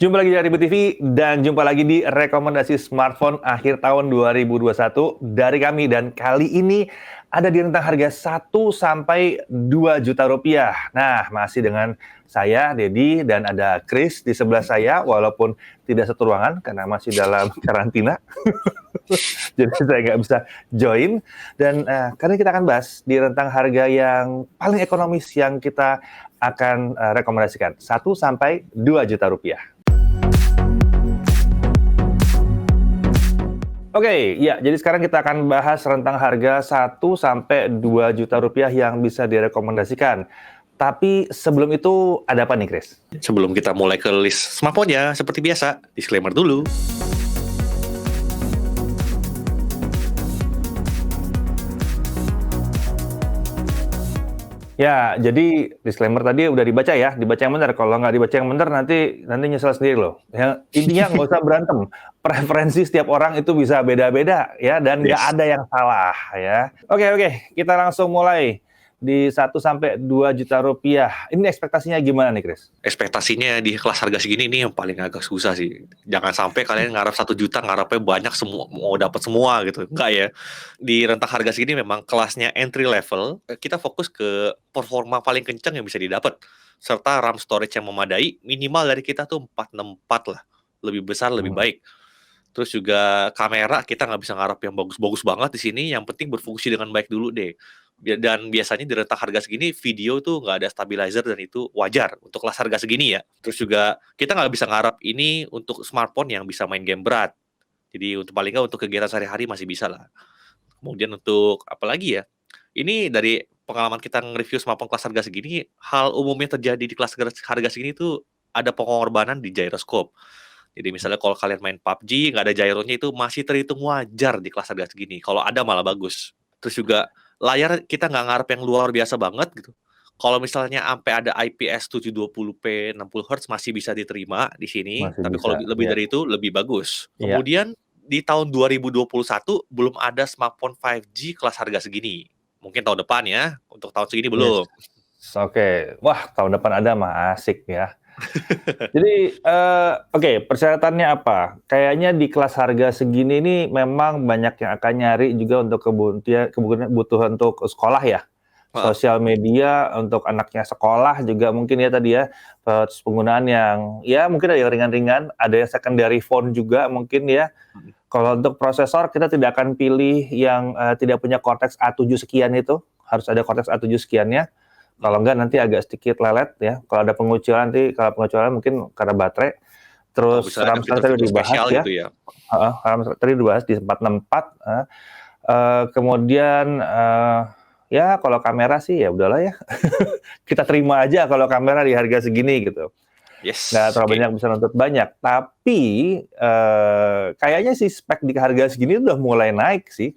Jumpa lagi di Ribut TV dan jumpa lagi di rekomendasi smartphone akhir tahun 2021 dari kami, dan kali ini ada di rentang harga 1 sampai 2 juta rupiah. Nah, masih dengan saya Dedi dan ada Chris di sebelah saya walaupun tidak satu ruangan karena masih dalam karantina. Jadi saya nggak bisa join, dan kali ini kita akan bahas di rentang harga yang paling ekonomis yang kita akan rekomendasikan 1 sampai 2 juta rupiah. Oke, ya, jadi sekarang kita akan bahas rentang harga 1 sampai 2 juta rupiah yang bisa direkomendasikan. Tapi sebelum itu ada apa nih, Chris? Sebelum kita mulai ke list smartphone-nya, seperti biasa, disclaimer dulu. Ya, jadi disclaimer tadi udah dibaca ya, dibaca yang benar. Kalau nggak dibaca yang benar nanti nyesel sendiri loh. Ya, intinya nggak usah berantem. Preferensi setiap orang itu bisa beda-beda ya, dan nggak ada yang salah ya. Oke, kita langsung mulai di 1 sampai 2 juta rupiah. Ini ekspektasinya gimana nih, Chris? Ekspektasinya di kelas harga segini ini yang paling agak susah sih. Jangan sampai kalian ngarap 1 juta, ngarapnya banyak semua, mau dapat semua gitu. Enggak ya. Di rentang harga segini memang kelasnya entry level, kita fokus ke performa paling kencang yang bisa didapat. Serta RAM storage yang memadai, minimal dari kita tuh 464 lah. Lebih besar, lebih baik. Terus juga kamera, kita nggak bisa ngarap yang bagus-bagus banget di sini, yang penting berfungsi dengan baik dulu deh. Dan biasanya di rentang harga segini, video tuh nggak ada stabilizer dan itu wajar untuk kelas harga segini ya. Terus juga kita nggak bisa ngarap ini untuk smartphone yang bisa main game berat. Jadi untuk paling nggak untuk kegiatan sehari-hari masih bisa lah. Kemudian untuk apa lagi ya? Ini dari pengalaman kita nge-review smartphone kelas harga segini, hal umum yang terjadi di kelas harga segini tuh ada pengorbanan di gyroscope. Jadi misalnya kalau kalian main PUBG, nggak ada gyronya itu masih terhitung wajar di kelas harga segini. Kalau ada malah bagus. Terus juga layar kita nggak ngarep yang luar biasa banget gitu. Kalau misalnya sampai ada IPS 720p 60 Hz masih bisa diterima di sini, Masih tapi bisa, kalau lebih ya. dari itu lebih bagus. Iya. Kemudian di tahun 2021 belum ada smartphone 5G kelas harga segini. Mungkin tahun depan ya, untuk tahun segini Yes. belum. Oke. Wah, tahun depan ada mah asik ya. Jadi, persyaratannya apa? Kayaknya di kelas harga segini ini memang banyak yang akan nyari juga untuk kebutuhan untuk sekolah ya. Heeh. Sosial media untuk anaknya sekolah juga mungkin ya tadi ya, terus penggunaan yang ya mungkin ada yang ringan-ringan, ada yang secondary phone juga mungkin ya. Kalau untuk prosesor kita tidak akan pilih yang tidak punya Cortex A7 sekian itu, harus ada Cortex A7 sekiannya. Kalau enggak nanti agak sedikit lelet ya. Kalau ada pengucilan mungkin karena baterai. Oh, Terus misalnya RAM ada tadi fitur-fitur dibahas spesial ya. gitu ya. RAM tadi dibahas di 464. Kemudian ya kalau kamera sih ya udahlah ya. Kita terima aja kalau kamera di harga segini gitu. Nggak Yes, terlalu oke. banyak bisa nuntut banyak. Tapi kayaknya sih spek di harga segini udah mulai naik sih.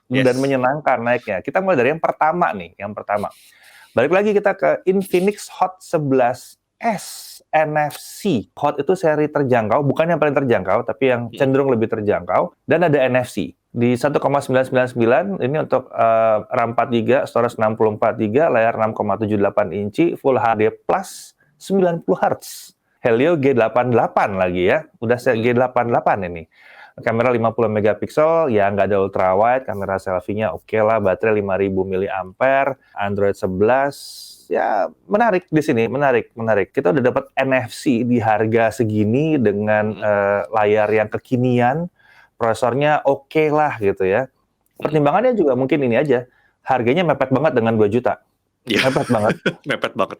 Dan Yes. menyenangkan naiknya. Kita mulai dari yang pertama nih, Balik lagi kita ke Infinix Hot 11S NFC. Hot itu seri terjangkau, bukan yang paling terjangkau, tapi yang cenderung lebih terjangkau. Dan ada NFC. Di 1,999 ini untuk RAM 4GB, storage 64GB, layar 6,78 inci, Full HD Plus 90 Hz. Helio G88 lagi ya, udah G88 ini. Kamera 50 megapiksel, ya nggak ada ultrawide, kamera selfie-nya oke lah, baterai 5000 mAh, Android 11, ya menarik di sini, menarik. Kita udah dapat NFC di harga segini dengan layar yang kekinian, prosesornya oke lah gitu ya. Pertimbangannya juga mungkin ini aja, harganya mepet banget dengan 2 juta. Iya. Mepet banget. Mepet banget.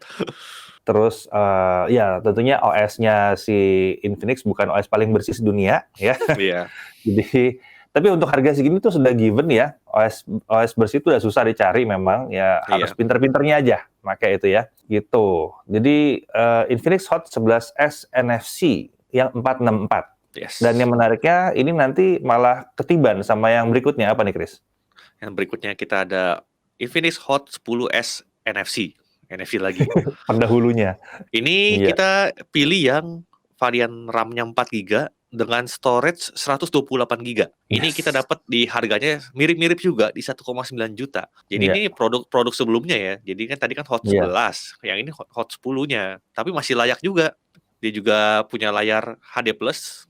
Terus ya tentunya OS-nya si Infinix bukan OS paling bersih sedunia ya. Iya. Jadi tapi untuk harga segini tuh sudah given ya. OS bersih itu udah susah dicari memang ya, harus Iya. pinter-pinternya aja pakai itu ya. Gitu. Jadi Infinix Hot 11S NFC yang 464. Yes. Dan yang menariknya ini nanti malah ketiban sama yang berikutnya, apa nih Chris? Yang berikutnya kita ada Infinix Hot 10S NFC. NFC lagi. Pendahulunya. Ini Iya. kita pilih yang varian RAM-nya 4GB dengan storage 128GB. Ini kita dapat di harganya mirip-mirip juga di 1,9 juta. Jadi Iya. ini produk sebelumnya ya. Jadi kan tadi kan Hot 11, yang ini Hot 10-nya. Tapi masih layak juga. Dia juga punya layar HD Plus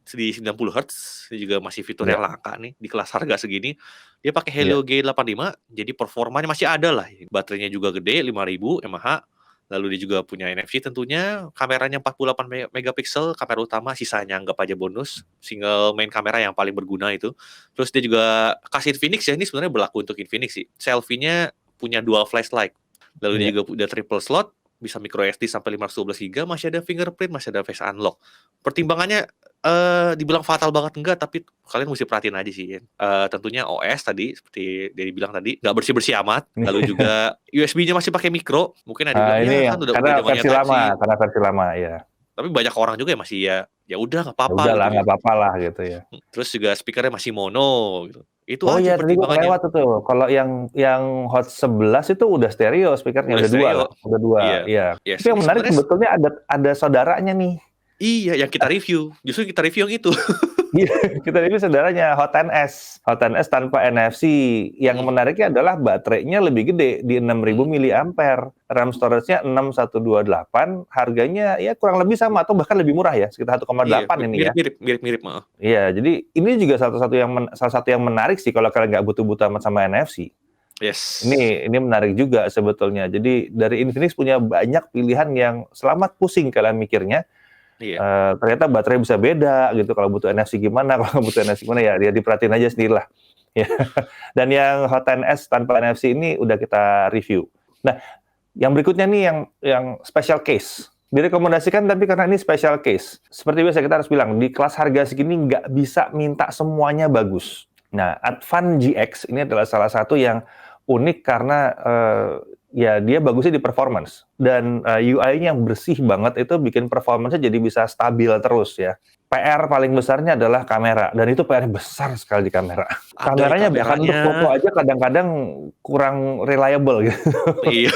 di 90 Hz. Dia juga masih fitur yang langka nih di kelas harga segini. Dia pakai Helio G85, jadi performanya masih ada lah. Baterainya juga gede, 5000 mAh. Lalu dia juga punya NFC tentunya, kameranya 48 megapiksel, kamera utama, sisanya anggap aja bonus. Single main kamera yang paling berguna itu. Terus dia juga kasih Infinix ya, ini sebenarnya berlaku untuk Infinix sih. Selfie-nya punya dual flashlight. Lalu dia juga udah triple slot, bisa micro SD sampai 512 GB, masih ada fingerprint, masih ada face unlock. Pertimbangannya dibilang fatal banget enggak, tapi kalian mesti perhatiin aja sih. Tentunya OS tadi seperti Dedi bilang tadi nggak bersih-bersih amat. Lalu juga USB-nya masih pakai micro. Mungkin ada bilang Ini ya yang kan udah karena zamannya versi Type C. lama, karena versi lama ya. Tapi banyak orang juga yang masih ya udah nggak Ya apa-apa udahlah, gitu nggak ya. apa-apa lah gitu ya. Terus juga speakernya masih mono gitu. Itu Oh aja iya, tadi gua pertimbangannya. kelewat tuh. Kalau yang Hot 11 itu udah stereo speakernya, Udah udah dua stereo. lah, udah dua. Iya. Iya. Yes, Tapi yang ini menarik sebenarnya sebetulnya ada saudaranya nih. iya yang kita review. Justru kita review yang itu. Iya, kita ini saudaranya Hot 10s. Hot 10s tanpa NFC. Yang menariknya adalah baterainya lebih gede di 6000 mAh. RAM storage-nya 6128, harganya ya kurang lebih sama atau bahkan lebih murah ya, sekitar 1,8 ini ya. Mirip-mirip. Iya, jadi ini juga salah satu yang menarik sih kalau kalian nggak butuh-butuh amat sama NFC. Yes. Ini menarik juga sebetulnya. Jadi dari Infinix punya banyak pilihan yang selamat pusing kalian mikirnya. Iya. Ternyata baterai bisa beda gitu. Kalau butuh NFC gimana, kalau nggak butuh NFC gimana ya dia diperhatiin aja sendirilah. Ya. Dan yang Hot 10s tanpa NFC ini udah kita review. Nah, yang berikutnya nih yang special case. Direkomendasikan tapi karena ini special case. Seperti biasa kita harus bilang, di kelas harga segini nggak bisa minta semuanya bagus. Nah, Advan GX ini adalah salah satu yang unik karena ya dia bagusnya di performance. Dan UI-nya yang bersih banget itu bikin performance-nya jadi bisa stabil terus ya. PR paling besarnya adalah kamera, dan itu PR besar sekali di kamera. Kameranya bahkan untuk foto aja kadang-kadang kurang reliable gitu. Iya.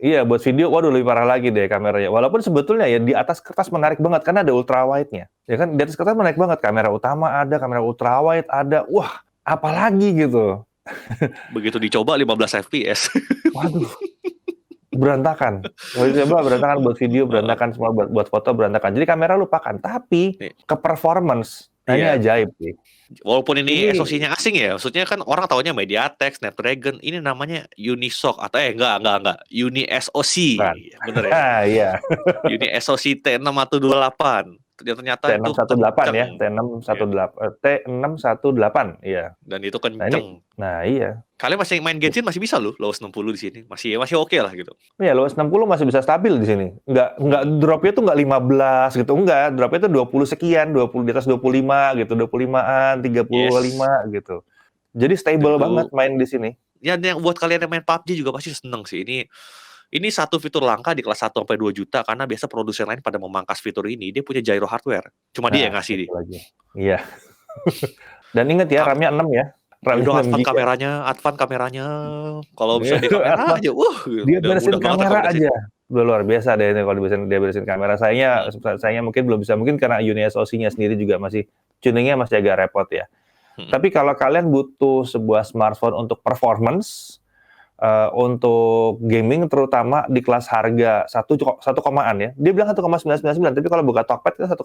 Iya, buat video, waduh lebih parah lagi deh kameranya. Walaupun sebetulnya ya di atas kertas menarik banget, karena ada ultra wide-nya. Ya kan, di atas kertas menarik banget. Kamera utama ada, kamera ultra wide ada. Wah, apalagi gitu. Begitu dicoba 15 fps. Waduh, berantakan. Coba berantakan buat video, berantakan semua buat foto, berantakan. Jadi kamera lupakan, tapi ke performance, nah ini ajaib sih. Walaupun ini SoC-nya asing ya, maksudnya kan orang taunya MediaTek, Snapdragon, ini namanya Unisoc atau enggak, Uni SoC, bener ya? Iya. Uni SoC T6128. Ternyata itu T618 ya, T618, iya. Dan itu kenceng. Nah iya. Kalian masih main Genshin masih bisa loh, lowes 60 di sini, masih oke lah gitu. Iya, lowes 60 masih bisa stabil di sini. Enggak dropnya tuh enggak 15 gitu, enggak. Dropnya tuh 20 sekian, 20 di atas 25 gitu, 25-an, 35 gitu. Jadi stable banget main di sini. Ya, yang buat kalian yang main PUBG juga pasti seneng sih. Ini satu fitur langka di kelas 1 sampai 2 juta karena biasa produsen lain pada memangkas fitur ini. Dia punya gyro hardware. Cuma dia yang ngasih nih. Iya. Dan ingat ya, RAM-nya 6 ya. Udah Advan kameranya. Kalau bisa di kamera aja, dia beresin kamera aja. Udah luar biasa deh kalau dia beresin kamera. Sayangnya mungkin belum bisa, mungkin karena Uni SoC-nya sendiri juga masih tuningnya masih agak repot ya. Tapi kalau kalian butuh sebuah smartphone untuk performance, untuk gaming terutama di kelas harga 1 komaan ya. Dia bilang 1,999, tapi kalau buka Tokped itu 1,8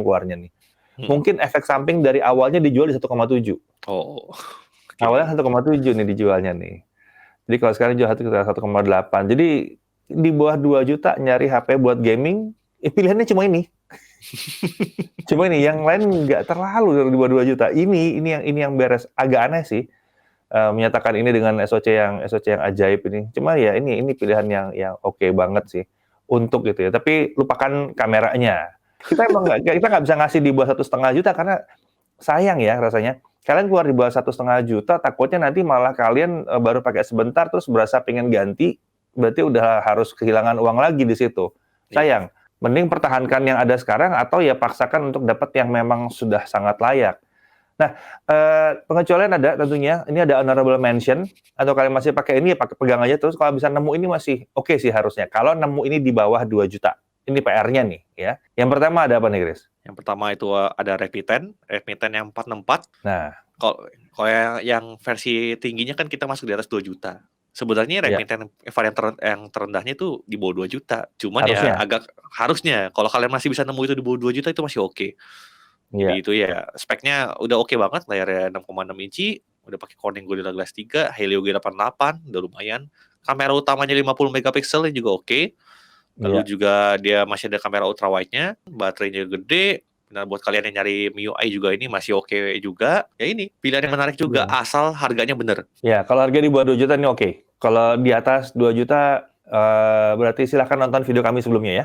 keluarnya nih. Mungkin efek samping dari awalnya dijual di 1,7. Oh. Awalnya 1,7 nih dijualnya nih. Jadi kalau sekarang jual 1,8. Jadi di bawah 2 juta nyari HP buat gaming, pilihannya cuma ini. Cuma ini, yang lain nggak terlalu di bawah 2 juta. Ini yang beres, agak aneh sih. Menyatakan ini dengan SoC yang ajaib ini. Cuma ya ini pilihan yang oke banget sih untuk gitu ya. Tapi lupakan kameranya. Kita nggak bisa ngasih di bawah 1,5 juta karena sayang ya rasanya. Kalian keluar di bawah 1,5 juta, takutnya nanti malah kalian baru pakai sebentar terus berasa pengen ganti, berarti udah harus kehilangan uang lagi di situ. Sayang. Mending pertahankan yang ada sekarang atau ya paksakan untuk dapat yang memang sudah sangat layak. Nah, pengecualian ada tentunya. Ini ada honorable mention, atau kalian masih pakai ini ya pegang aja terus. Kalau bisa nemu ini masih oke sih harusnya. Kalau nemu ini di bawah 2 juta. Ini PR-nya nih ya. Yang pertama ada apa nih, Chris? Yang pertama itu ada Redmi 10 yang 464. Nah, kalau yang versi tingginya kan kita masuk di atas 2 juta. Sebenarnya Ya, Redmi 10 varian yang terendahnya itu di bawah 2 juta. Cuman ya harusnya. harusnya kalau kalian masih bisa nemu itu di bawah 2 juta itu masih oke. Jadi Iya. itu ya speknya udah oke banget, layarnya 6,6 inci, udah pakai Corning Gorilla Glass 3, Helio G88, udah lumayan. Kamera utamanya 50 megapiksel juga oke. Lalu Iya. juga dia masih ada kamera ultra wide-nya, baterainya gede. Nah, buat kalian yang nyari MIUI juga ini masih oke juga. Ya ini, pilihan yang menarik juga, Iya. asal harganya bener. Ya, kalau harga di bawah 2 juta ini oke. Kalau di atas 2 juta, berarti silahkan nonton video kami sebelumnya ya.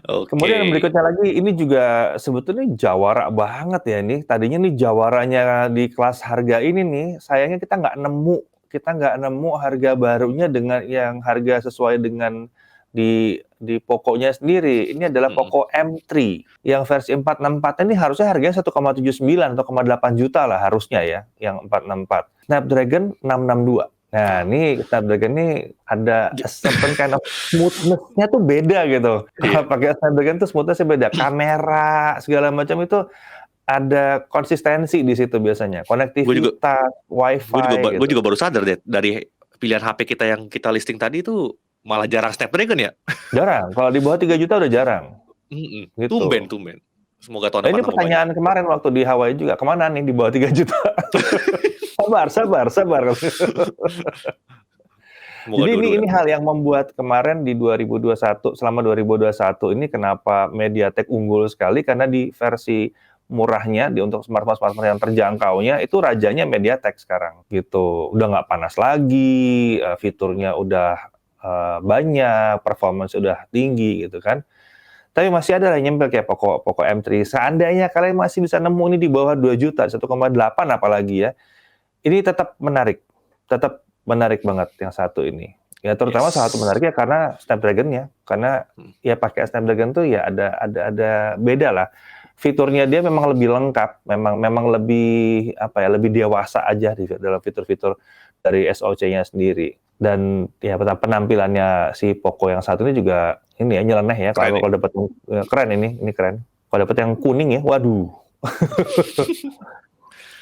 Kemudian yang Oke. berikutnya lagi, ini juga sebetulnya jawara banget ya ini. Tadinya nih jawaranya di kelas harga ini nih, sayangnya kita nggak nemu harga barunya dengan yang harga sesuai dengan di Poco-nya sendiri. Ini adalah Mm-mm. Poco M3 yang versi 464 ini harusnya harganya 1,79 atau 0,8 juta lah harusnya ya, yang 464. Snapdragon 662. Nah, ini Snapdragon ini ada a certain kind of smoothness-nya tuh beda gitu. Kalau Iya. pakai Snapdragon tuh smoothness-nya beda. Kamera segala macam itu ada konsistensi di situ biasanya. Gue juga Konektivitas, WiFi gue gitu. juga baru sadar deh dari pilihan HP kita yang kita listing tadi itu malah jarang Snapdragon ya. Jarang. Kalau di bawah 3 juta udah jarang Mm-mm. gitu. Tumben. Semoga tahun Nah, depan ini nemu banyak. pertanyaan kemarin waktu di Hawaii juga, kemana nih di bawah 3 juta? Sabar. Semoga Jadi dua-dua. ini hal yang membuat kemarin di 2021, selama 2021 ini kenapa MediaTek unggul sekali, karena di versi murahnya, untuk smartphone yang terjangkaunya, itu rajanya MediaTek sekarang, gitu. Udah nggak panas lagi, fiturnya udah banyak, performance udah tinggi, gitu kan. Tapi masih ada lah yang nyempil kayak Poco M3. Seandainya kalian masih bisa nemu ini di bawah 2 juta, 1,8 apalagi ya, ini tetap menarik banget yang satu ini. Ya terutama salah satu Yes. menariknya karena Snapdragon-nya, karena ya pakai Snapdragon tuh ya ada beda lah. Fiturnya dia memang lebih lengkap, memang lebih apa ya, lebih dewasa aja di dalam fitur-fitur dari SoC-nya sendiri. Dan ya penampilannya si Poco yang satu ini juga ini ya nyeleneh ya, Keren kalau ya. dapat keren ini keren. Kalau dapat yang kuning ya, waduh.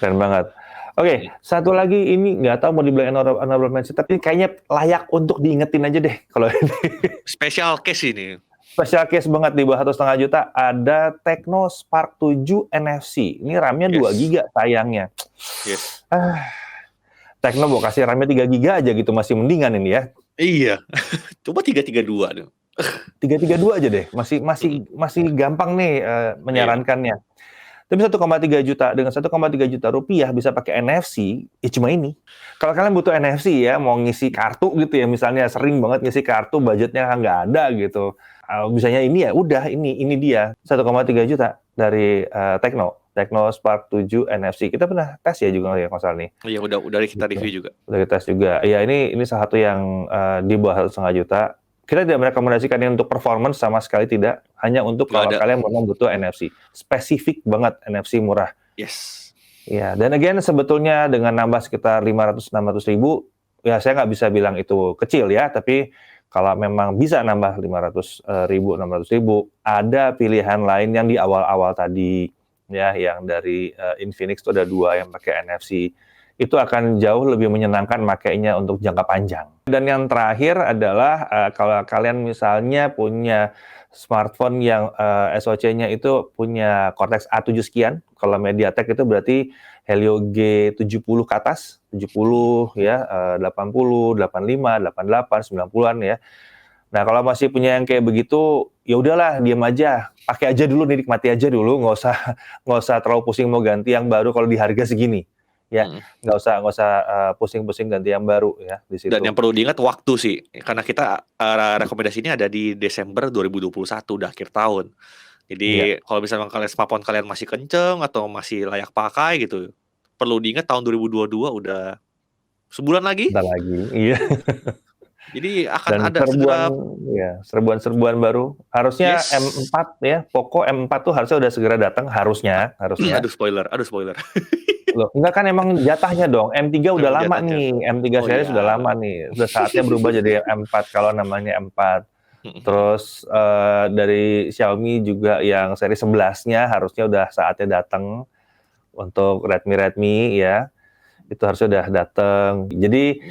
Keren banget. Oke, satu lagi ini nggak tahu mau dibilang honorable mention, tapi kayaknya layak untuk diingetin aja deh kalau ini. Special case ini. Special case banget di bawah 1,5 juta, ada Tecno Spark 7 NFC. Ini RAM-nya 2 Yes. GB sayangnya. Yes. Tecno mau kasih RAM-nya 3 GB aja gitu, masih mendingan ini ya. Iya. Coba 332 tuh. 332 aja deh, masih gampang nih menyarankannya. Tapi 1,3 juta, dengan 1,3 juta rupiah bisa pakai NFC, ya cuma ini. Kalau kalian butuh NFC ya, mau ngisi kartu gitu ya, misalnya sering banget ngisi kartu, budgetnya nggak ada gitu. Bisanya ini ya, udah ini dia, 1,3 juta dari Tecno Spark 7 NFC. Kita pernah tes ya juga ya, Mas nih. Iya, udah kita review juga. Udah kita tes juga. Ya ini salah satu yang di bawah 1,5 juta. Kita tidak merekomendasikan ini untuk performance sama sekali tidak, hanya untuk Nggak kalau ada. kalian memang butuh NFC. Spesifik banget NFC murah. Yes. Ya, dan again sebetulnya dengan nambah sekitar 500-600 ribu, ya saya nggak bisa bilang itu kecil ya, tapi kalau memang bisa nambah 500 ribu, 600 ribu, ada pilihan lain yang di awal-awal tadi, ya, yang dari Infinix itu ada 2 yang pakai NFC. Itu akan jauh lebih menyenangkan makainya untuk jangka panjang. Dan yang terakhir adalah kalau kalian misalnya punya smartphone yang SoC-nya itu punya Cortex A7 sekian, kalau MediaTek itu berarti Helio G70 ke atas, 70 ya, 80, 85, 88, 90-an ya. Nah, kalau masih punya yang kayak begitu, ya udahlah, diam aja, pakai aja dulu, nikmati aja dulu, nggak usah terlalu pusing mau ganti yang baru kalau di harga segini. Ya, nggak usah pusing-pusing ganti yang baru ya di situ. Dan yang perlu diingat waktu sih, karena kita rekomendasi ini ada di Desember 2021, udah akhir tahun. Jadi kalau misalnya smartphone kalian masih kenceng atau masih layak pakai gitu, perlu diingat tahun 2022 udah sebulan lagi. Bentar lagi, iya. Jadi akan Dan ada segera serbuan baru. Harusnya yes. M4 ya, Poco M4 tuh harusnya udah segera datang, harusnya. Aduh spoiler. Loh, enggak kan emang jatahnya dong. M3 udah lama jatahnya. nih, M3 series sudah lama nih. Sudah saatnya berubah jadi M4 kalau namanya M4. Terus dari Xiaomi juga yang seri 11-nya harusnya udah saatnya datang untuk Redmi ya. itu harusnya udah datang. Jadi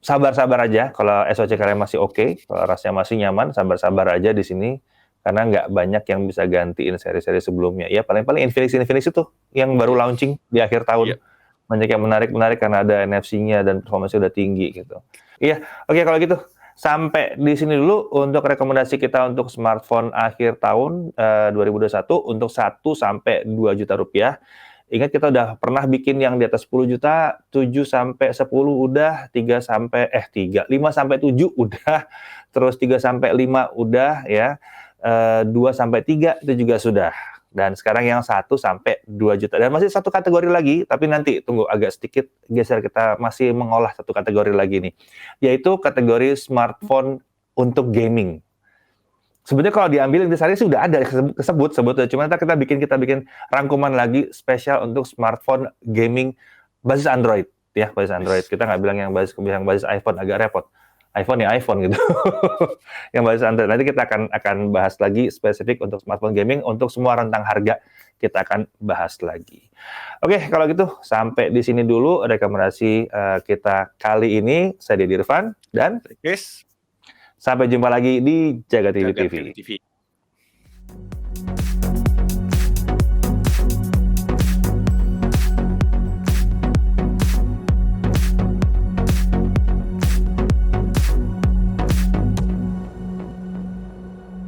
sabar-sabar aja kalau SoC kalian masih oke, kalau rasanya masih nyaman, sabar-sabar aja di sini karena nggak banyak yang bisa gantiin seri-seri sebelumnya. Ya paling-paling Infinix itu yang baru launching di akhir tahun. Iya. Banyak yang menarik karena ada NFC-nya dan performanya udah tinggi gitu. Iya, oke kalau gitu. Sampai di sini dulu untuk rekomendasi kita untuk smartphone akhir tahun 2021 untuk 1 sampai 2 juta rupiah. Ingat kita udah pernah bikin yang di atas 10 juta, 7 sampai 10 udah, 5 sampai 7 udah, terus 3 sampai 5 udah ya. 2 sampai 3 itu juga sudah. Dan sekarang yang 1 sampai 2 juta. Dan masih satu kategori lagi, tapi nanti tunggu agak sedikit geser, kita masih mengolah satu kategori lagi nih. Yaitu kategori smartphone untuk gaming. Sebenarnya kalau diambil intisari sih udah ada disebut sebetulnya. Cuma kita bikin rangkuman lagi spesial untuk smartphone gaming basis Android ya, basis Android. Kita nggak bilang yang basis iPhone, agak repot. iPhone ya iPhone gitu. Yang basis Android. Nanti kita akan bahas lagi spesifik untuk smartphone gaming, untuk semua rentang harga kita akan bahas lagi. Oke, kalau gitu sampai di sini dulu rekomendasi kita kali ini. Saya Deddy Irfan dan Yes. sampai jumpa lagi di Jaga TV TV.